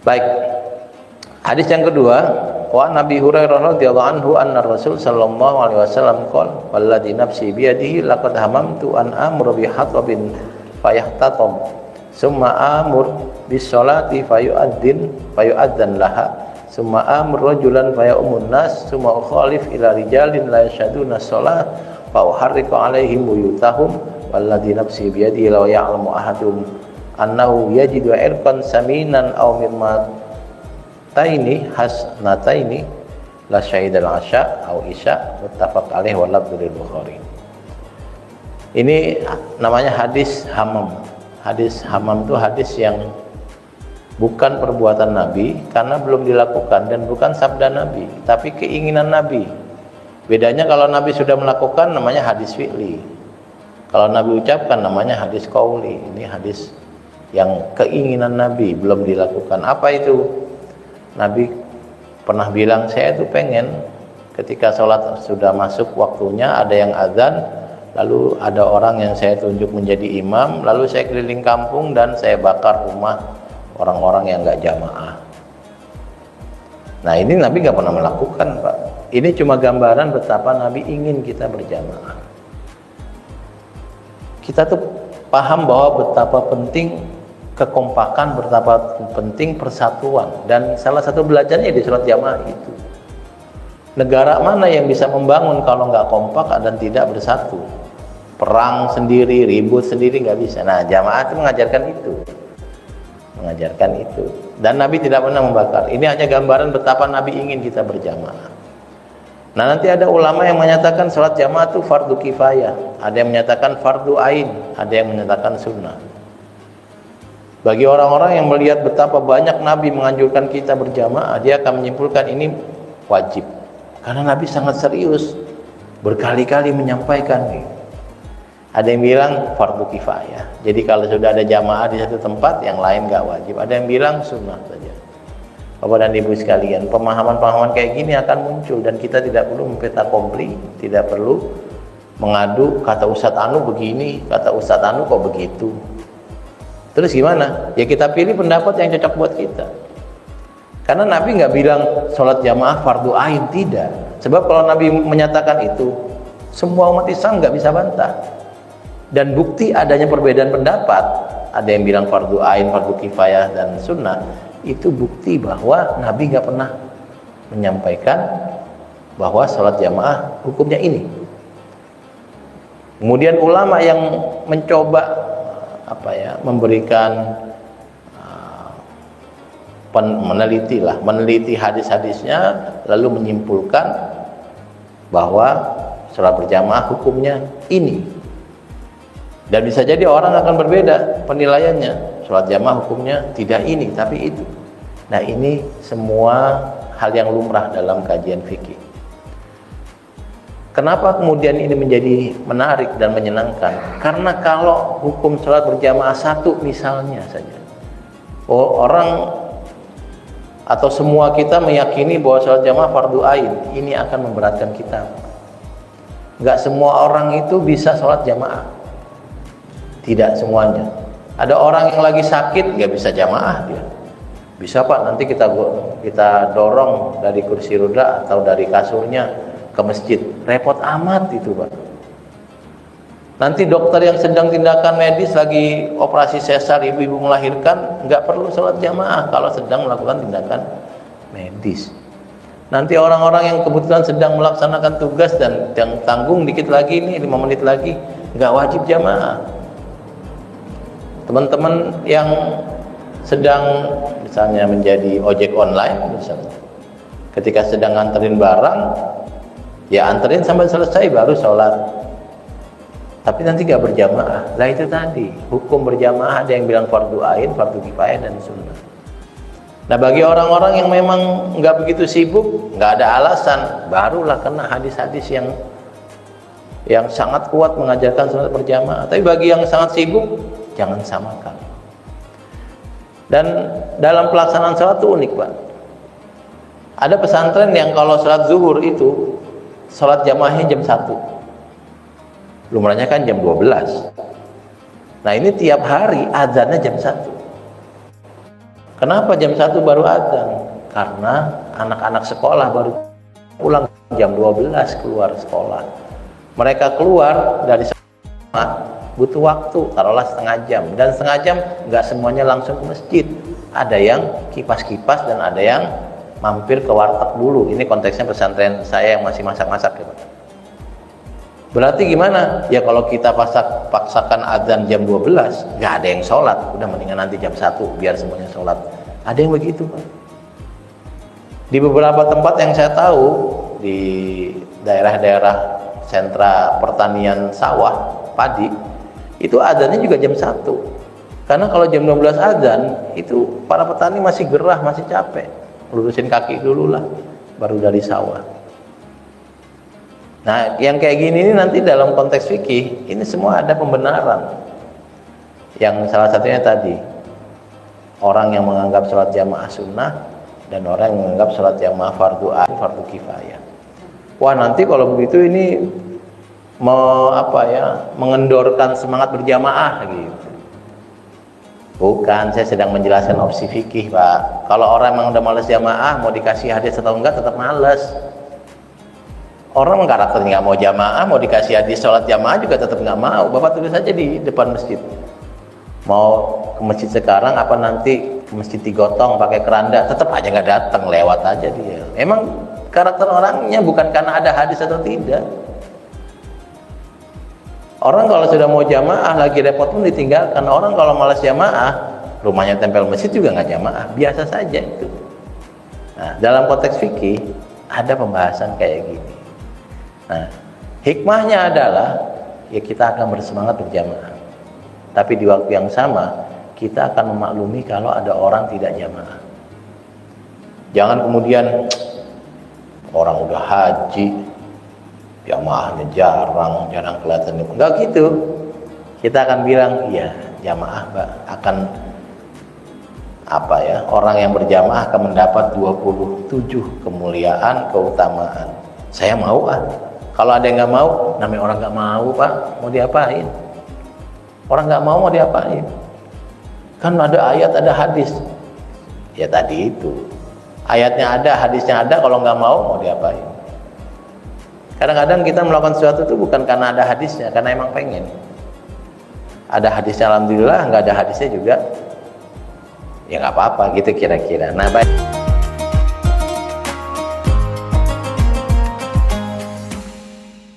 Baik. Hadis yang kedua, wa Nabi Hurairah radhiyallahu anhu anna Rasul sallallahu alaihi wasallam qala walladzi nafsi bi yadihi laqad hamamtu an amru bi hatabin fayahtatam summa amur bis salati fayu'adzan laha summa amur rajulan fayaumun nas summa ukhalif ila rijalin la yashaduna shalah fa uharriqu alaihim buyutahum walladzi nafsi bi yadihi law ya'lamu ahadum annahu yajidu irqan saminan aw mimma taini hasnataini la syahidal asya au isya muttafaq alaih wa lafdzul Bukhari. Ini namanya hadis hamam. Hadis hamam itu hadis yang bukan perbuatan Nabi karena belum dilakukan dan bukan sabda Nabi, tapi keinginan Nabi. Bedanya kalau Nabi sudah melakukan namanya hadis fi'li. Kalau Nabi ucapkan namanya hadis qauli. Ini hadis yang keinginan Nabi belum dilakukan. Apa itu? Nabi pernah bilang, saya tuh pengen ketika sholat sudah masuk waktunya, ada yang azan, lalu ada orang yang saya tunjuk menjadi imam, lalu saya keliling kampung dan saya bakar rumah orang-orang yang nggak jamaah. Nah ini Nabi nggak pernah melakukan, Pak. Ini cuma gambaran betapa Nabi ingin kita berjamaah. Kita tuh paham bahwa betapa penting kekompakan, betapa penting persatuan, dan salah satu belajarnya di sholat jamaah itu. Negara mana yang bisa membangun kalau nggak kompak dan tidak bersatu? Perang sendiri, ribut sendiri nggak bisa. Nah, jamaah itu mengajarkan itu. Dan Nabi tidak pernah membakar. Ini hanya gambaran betapa Nabi ingin kita berjamaah. Nah, nanti ada ulama yang menyatakan sholat jamaah itu fardu kifayah, ada yang menyatakan fardu ain, ada yang menyatakan sunnah. Bagi orang-orang yang melihat betapa banyak Nabi menganjurkan kita berjamaah, dia akan menyimpulkan ini wajib. Karena Nabi sangat serius, berkali-kali menyampaikan. Ada yang bilang fardu kifayah. Jadi kalau sudah ada jamaah di satu tempat, yang lain nggak wajib. Ada yang bilang sunnah saja. Bapak dan Ibu sekalian, pemahaman-pemahaman kayak gini akan muncul dan kita tidak perlu mempeta kompli, tidak perlu mengadu kata Ustadz Anu begini, kata Ustadz Anu kok begitu. Terus gimana? Ya kita pilih pendapat yang cocok buat kita. Karena Nabi nggak bilang sholat jamaah fardu ain, tidak. Sebab kalau Nabi menyatakan itu, semua umat Islam nggak bisa bantah. Dan bukti adanya perbedaan pendapat, ada yang bilang fardu ain, fardu kifayah dan sunnah, itu bukti bahwa Nabi nggak pernah menyampaikan bahwa sholat jamaah hukumnya ini. Kemudian ulama yang mencoba memberikan meneliti hadis-hadisnya, lalu menyimpulkan bahwa sholat berjamaah hukumnya ini. Dan bisa jadi orang akan berbeda penilaiannya, sholat jamaah hukumnya tidak ini tapi itu. Nah ini semua hal yang lumrah dalam kajian fikih. Kenapa kemudian ini menjadi menarik dan menyenangkan? Karena kalau hukum sholat berjamaah satu misalnya saja, orang atau semua kita meyakini bahwa sholat jamaah fardu ain, ini akan memberatkan kita. Enggak semua orang itu bisa sholat jamaah, tidak semuanya. Ada orang yang lagi sakit nggak bisa jamaah dia. Bisa Pak, nanti kita dorong dari kursi roda atau dari kasurnya ke masjid. Repot amat itu Pak. Nanti dokter yang sedang tindakan medis lagi operasi sesar, ibu-ibu melahirkan, nggak perlu sholat jamaah kalau sedang melakukan tindakan medis. Nanti orang-orang yang kebetulan sedang melaksanakan tugas dan yang tanggung dikit lagi nih 5 menit lagi, nggak wajib jamaah. Teman-teman yang sedang misalnya menjadi ojek online misalnya, ketika sedang nganterin barang, ya anterin sampai selesai baru sholat. Tapi nanti gak berjamaah. Lah itu tadi, hukum berjamaah ada yang bilang fardu ain, fardu kifayah dan sunnah. Nah bagi orang-orang yang memang nggak begitu sibuk, nggak ada alasan, barulah kena hadis-hadis yang sangat kuat mengajarkan sholat berjamaah. Tapi bagi yang sangat sibuk, jangan samakan. Dan dalam pelaksanaan sholat itu unik Pak. Ada pesantren yang kalau sholat zuhur itu sholat jamaahnya jam 1, lumrahnya kan jam 12. Nah ini tiap hari azannya jam 1. Kenapa jam 1 baru adzan? Karena anak-anak sekolah baru pulang jam 12 keluar sekolah. Mereka keluar dari sekolah butuh waktu, taruhlah setengah jam. Dan setengah jam nggak semuanya langsung ke masjid. Ada yang kipas-kipas dan ada yang mampir ke warteg dulu. Ini konteksnya pesantren saya yang masih masak-masak ya Pak. Berarti gimana? Ya kalau kita paksakan adzan jam 12, nggak ada yang sholat. Udah mendingan nanti jam 1 biar semuanya sholat. Ada yang begitu Pak. Di beberapa tempat yang saya tahu, di daerah-daerah sentra pertanian sawah, padi, itu adzannya juga jam 1. Karena kalau jam 12 adzan, itu para petani masih gerah, masih capek. Lurusin kaki dulu lah, baru dari sawah. Nah, yang kayak gini ini nanti dalam konteks fikih, ini semua ada pembenaran. Yang salah satunya tadi, orang yang menganggap sholat jamaah sunnah dan orang yang menganggap sholat jamaah fardu ain, fardu kifayah. Wah, nanti kalau begitu ini mengendorkan semangat berjamaah gitu. Bukan, saya sedang menjelaskan opsi fikih, Pak. Kalau orang yang udah malas jamaah, mau dikasih hadis atau enggak tetap malas. Orang karakternya nggak mau jamaah, mau dikasih hadis sholat jamaah juga tetap nggak mau. Bapak tulis aja di depan masjid. Mau ke masjid sekarang apa nanti ke masjid digotong pakai keranda, tetap aja nggak datang, lewat aja dia. Emang karakter orangnya bukan karena ada hadis atau tidak. Orang kalau sudah mau jamaah lagi repot pun ditinggalkan. Orang kalau malas jamaah, rumahnya tempel masjid juga nggak jamaah, biasa saja itu. Nah, dalam konteks fikih ada pembahasan kayak gini. Nah, hikmahnya adalah ya kita akan bersemangat berjamaah. Tapi di waktu yang sama kita akan memaklumi kalau ada orang tidak jamaah. Jangan kemudian orang udah haji jamaahnya jarang kelihatan. Enggak gitu. Kita akan bilang, iya, jamaah Pak akan orang yang berjamaah akan mendapat 27 kemuliaan, keutamaan. Saya mau Kalau ada yang nggak mau, namanya orang nggak mau Pak, mau diapain? Orang nggak mau diapain? Kan ada ayat, ada hadis. Ya tadi itu, ayatnya ada, hadisnya ada. Kalau nggak mau diapain? Kadang-kadang kita melakukan sesuatu itu bukan karena ada hadisnya, karena emang pengen. Ada hadisnya alhamdulillah, nggak ada hadisnya juga, ya nggak apa-apa gitu kira-kira. Nah, baik.